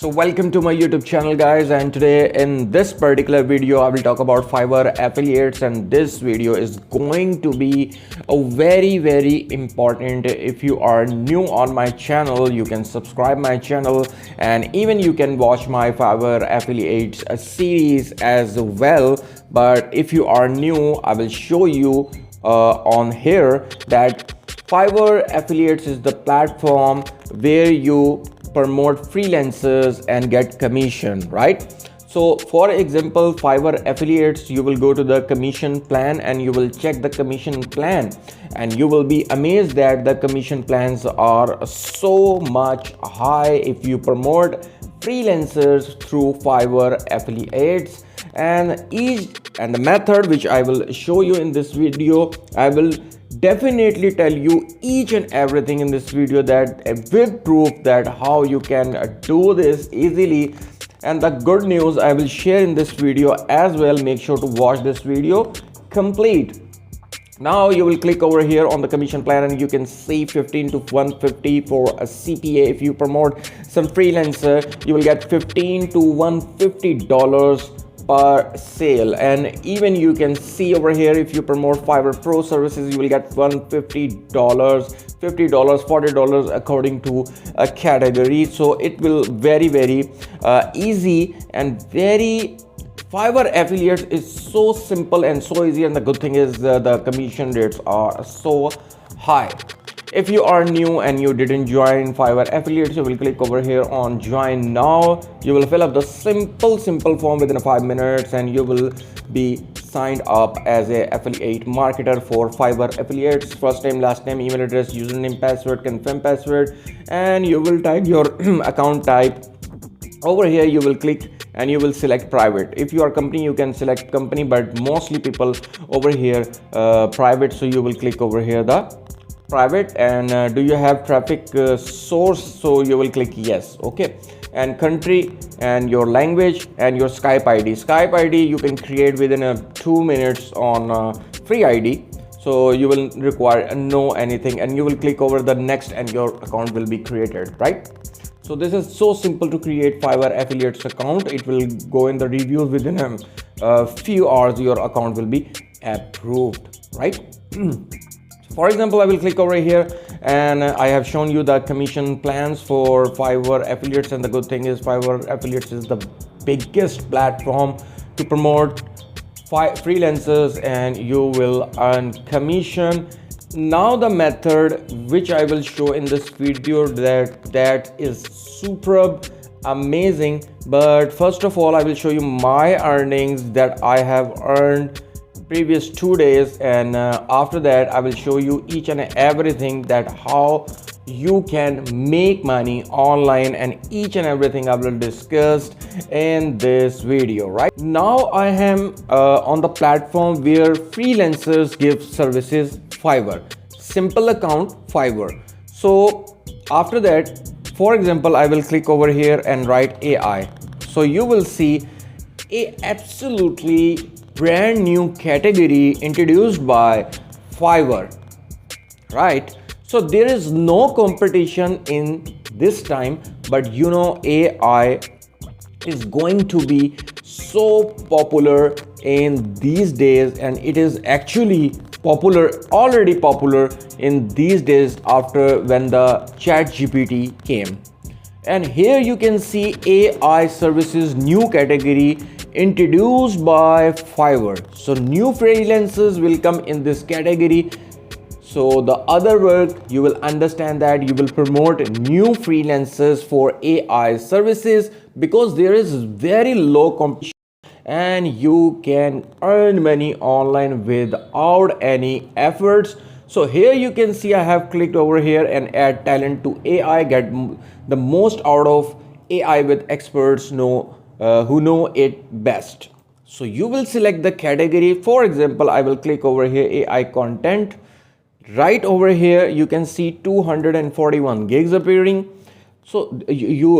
So welcome to my YouTube channel guys, and today in this particular video I will talk about Fiverr affiliates, and this video is going to be a very important. If you are new on my channel, you can subscribe my channel, and even you can watch my Fiverr affiliates series as well. But if you are new, I will show you on here that Fiverr affiliates is the platform where you promote freelancers and get commission, right? So for example, Fiverr affiliates, you will go to the commission plan and you will check the commission plan, and you will be amazed that the commission plans are so much high if you promote freelancers through Fiverr affiliates. And the method which I will show you in this video, I will definitely tell you each and everything in this video, that with proof that how you can do this easily. And the good news I will share in this video as well. Make sure to watch this video complete. Now you will click over here on the commission plan and you can see 15 to 150 for a CPA. If you promote some freelancer, you will get 15 to 150 dollars per sale. And even you can see over here, if you promote Fiverr Pro services, you will get $150, $50, $40 according to a category. So it will very easy and very. Fiverr affiliates is so simple and so easy, and the good thing is the commission rates are so high. If you are new and you didn't join Fiverr affiliates, you will click over here on join now. You will fill up the simple form within 5 minutes and you will be signed up as a affiliate marketer for Fiverr affiliates. First name, last name, email address, username, password, confirm password, and you will type your account type. Over here you will click and you will select private. If you are company, you can select company, but mostly people over here private, so you will click over here the private. And do you have traffic source, so you will click yes. Okay, and country and your language and your Skype ID you can create within 2 minutes on free ID, so you will require no anything, and you will click over the next and your account will be created, right? So this is so simple to create Fiverr affiliates account. It will go in the reviews within a few hours. Your account will be approved, right? For example, I will click over here and I have shown you the commission plans for Fiverr affiliates. And the good thing is Fiverr affiliates is the biggest platform to promote freelancers, and you will earn commission. Now the method which I will show in this video, that is superb, amazing. But first of all, I will show you my earnings that I have earned previous 2 days, and after that I will show you each and everything that how you can make money online, and each and everything I will discuss in this video. Right now I am on the platform where freelancers give services, Fiverr, simple account Fiverr. So after that, for example, I will click over here and write AI. So you will see a absolutely brand new category introduced by Fiverr, right? So there is no competition in this time, but you know AI is going to be so popular in these days, and it is actually already popular in these days after when the ChatGPT came. And here you can see AI services new category introduced by Fiverr. So new freelancers will come in this category. So the other work, you will understand that you will promote new freelancers for AI services, because there is very low competition and you can earn money online without any efforts. So here you can see I have clicked over here and add talent to AI, get the most out of AI with experts who know it best. So you will select the category. For example, I will click over here AI content. Right over here you can see 241 gigs appearing. So you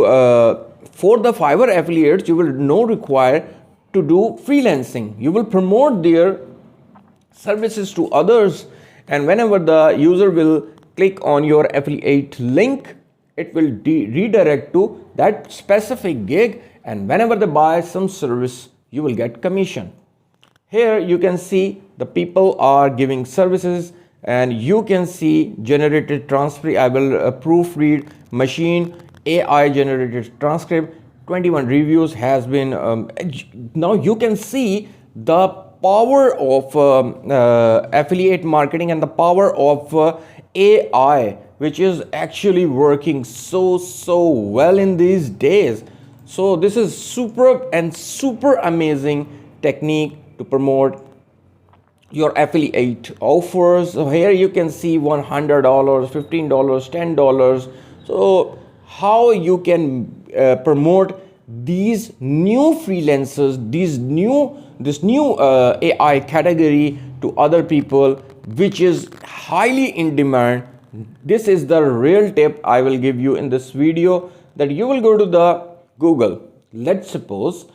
for the Fiverr affiliates, you will no require to do freelancing. You will promote their services to others, and whenever the user will click on your affiliate link, it will redirect to that specific gig, and whenever they buy some service, you will get commission. Here you can see the people are giving services, and you can see generated transcript. I will proofread machine AI generated transcript. 21 reviews has been now you can see the power of affiliate marketing and the power of AI, which is actually working so well in these days. So this is superb and super amazing technique to promote your affiliate offers. So here you can see $100, $15, $10. So how you can promote these new freelancers, this new AI category to other people, which is highly in demand. This is the real tip I will give you in this video, that you will go to the Google. Let's suppose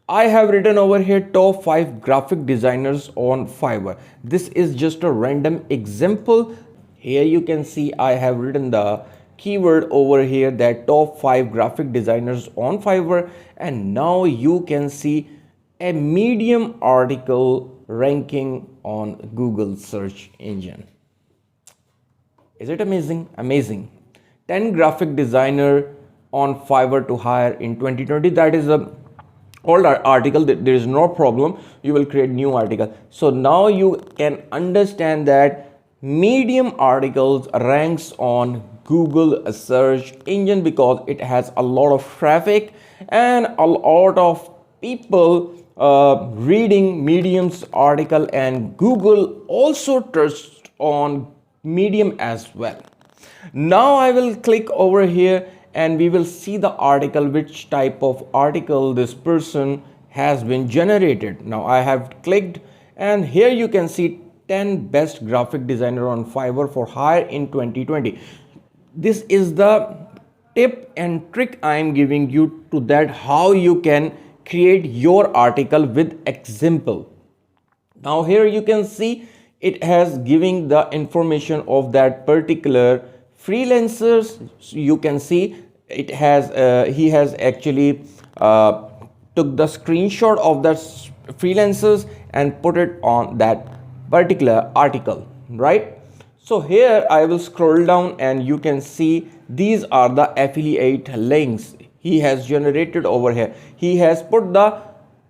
I have written over here top 5 graphic designers on Fiverr. This is just a random example. Here you can see I have written the keyword over here, that top 5 graphic designers on Fiverr, and now you can see a Medium article ranking on Google search engine. Is it amazing? Amazing. 10 graphic designer on Fiverr to hire in 2020. That is a old article. There is no problem, you will create new article. So now you can understand that Medium articles ranks on Google search engine because it has a lot of traffic and a lot of people reading Medium's article, and Google also touched on Medium as well. Now I will click over here and we will see the article, which type of article this person has been generated. Now I have clicked, and here you can see 10 best graphic designer on Fiverr for hire in 2020. This is the tip and trick I am giving you to that, how you can create your article with example. Now here you can see it has giving the information of that particular freelancers. You can see it has he has actually took the screenshot of the freelancers and put it on that particular article, right? So here I will scroll down and you can see these are the affiliate links he has generated over here. He has put the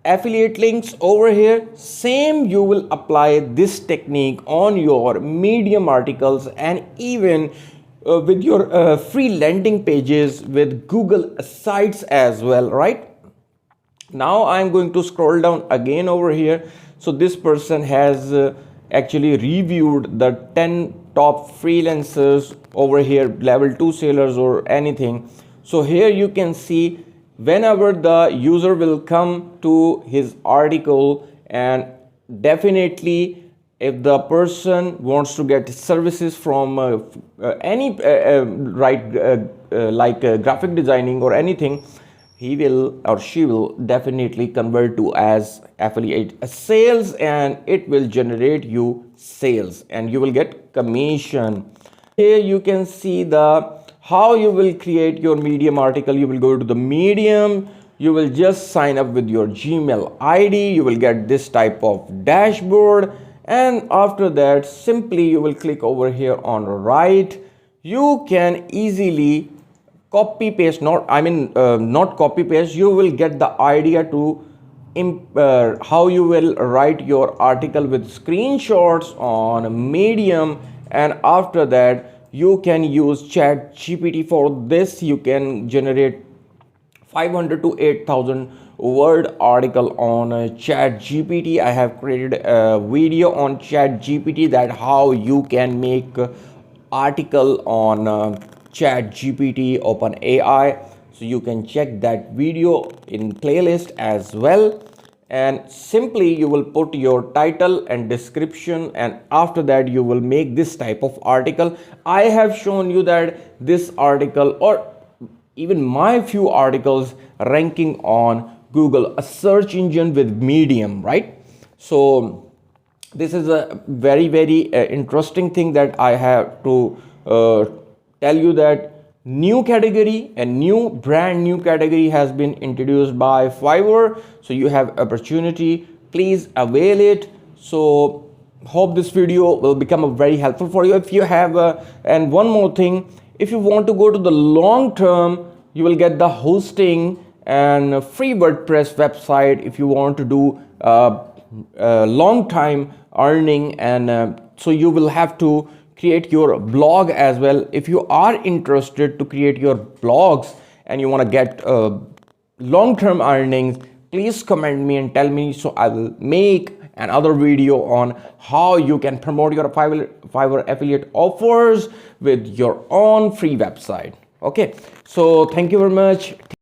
affiliate links over here. Same you will apply this technique on your Medium articles and even with your free landing pages with Google sites as well, right? Now I'm going to scroll down again over here. So this person has actually reviewed the 10 top freelancers over here, level 2 sellers or anything. So here you can see whenever the user will come to his article, and definitely if the person wants to get services from any like graphic designing or anything, he will or she will definitely convert to as affiliate sales, and it will generate you sales and you will get commission. Here you can see the how you will create your Medium article. You will go to the Medium, you will just sign up with your Gmail ID, you will get this type of dashboard, and after that simply you will click over here on right. You can easily copy paste, not copy paste, you will get the idea to how you will write your article with screenshots on Medium, and after that you can use Chat GPT for this. You can generate 500 to 8,000 word article on Chat GPT. I have created a video on Chat GPT that how you can make article on Chat GPT Open AI. So you can check that video in playlist as well, and simply you will put your title and description, and after that you will make this type of article. I have shown you that this article or even my few articles ranking on Google, a search engine with Medium, right? So this is a very interesting thing that I have to tell you, that new category, a new brand new category has been introduced by Fiverr. So you have opportunity, please avail it. So hope this video will become a very helpful for you. If you have and one more thing, if you want to go to the long term, you will get the hosting and a free WordPress website if you want to do long time earning. And so you will have to create your blog as well. If you are interested to create your blogs and you want to get long-term earnings, please comment me and tell me, so I will make another video on how you can promote your Fiverr affiliate offers with your own free website. Okay, so thank you very much.